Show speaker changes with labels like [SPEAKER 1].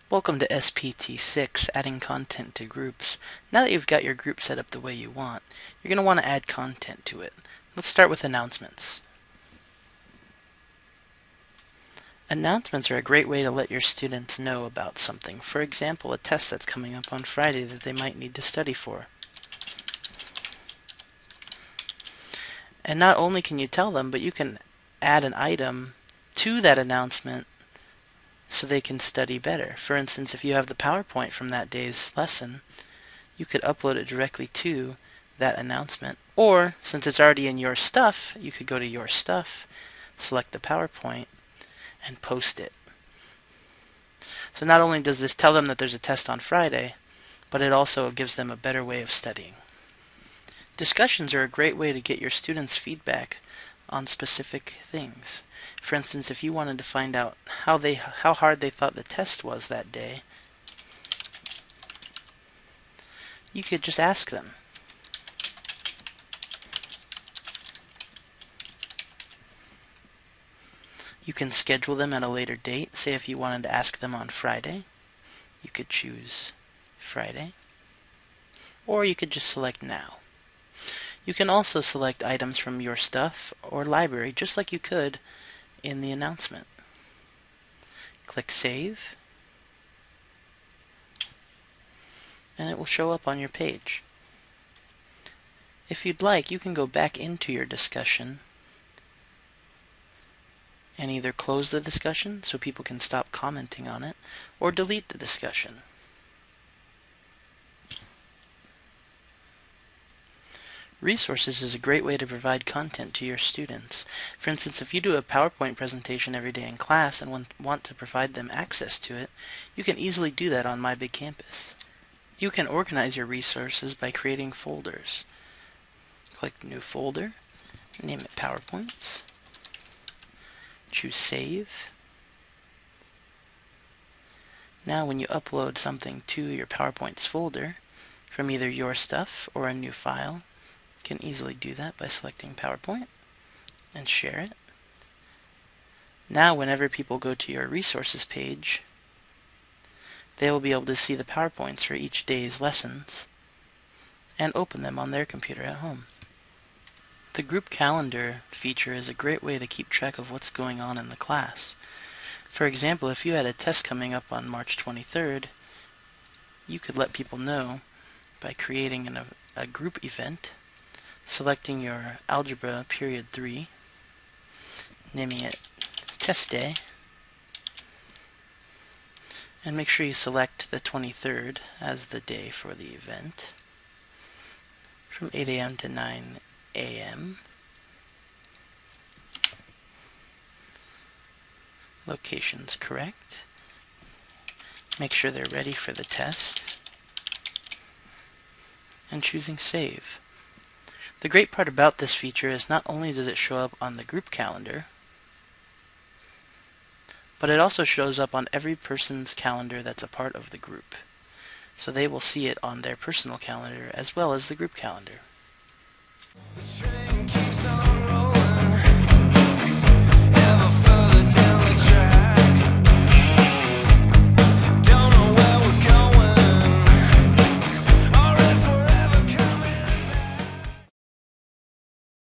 [SPEAKER 1] Welcome to SPT6, adding content to groups. Now that you've got your group set up the way you want, you're going to want to add content to it. Let's start with announcements. Announcements are a great way to let your students know about something. For example, a test that's coming up on Friday that they might need to study for. And not only can you tell them, but you can add an item to that announcement so they can study better. For instance, if you have the PowerPoint from that day's lesson, you could upload it directly to that announcement. Or, since it's already in your stuff, you could go to your stuff, select the PowerPoint, and post it. So not only does this tell them that there's a test on Friday, but it also gives them a better way of studying. Discussions are a great way to get your students' feedback on specific things. For instance, if you wanted to find out how hard they thought the test was that day, you could just ask them. You can schedule them at a later date. Say if you wanted to ask them on Friday, you could choose Friday, or you could just select now. You can also select items from your stuff or library, just like you could in the announcement. Click Save, and it will show up on your page. If you'd like, you can go back into your discussion and either close the discussion so people can stop commenting on it, or delete the discussion. Resources is a great way to provide content to your students. For instance, if you do a PowerPoint presentation every day in class and want to provide them access to it, you can easily do that on My Big Campus. You can organize your resources by creating folders. Click New Folder, name it PowerPoints, choose Save. Now when you upload something to your PowerPoints folder from either your stuff or a new file, can easily do that by selecting PowerPoint and share it. Now whenever people go to your resources page, they will be able to see the PowerPoints for each day's lessons and open them on their computer at home. The group calendar feature is a great way to keep track of what's going on in the class. For example, if you had a test coming up on March 23rd, you could let people know by creating a group event, selecting your Algebra Period 3, naming it Test Day, and make sure you select the 23rd as the day for the event, from 8 a.m. to 9 a.m. Location's correct. Make sure they're ready for the test, and choosing Save. The great part about this feature is not only does it show up on the group calendar, but it also shows up on every person's calendar that's a part of the group. So they will see it on their personal calendar as well as the group calendar.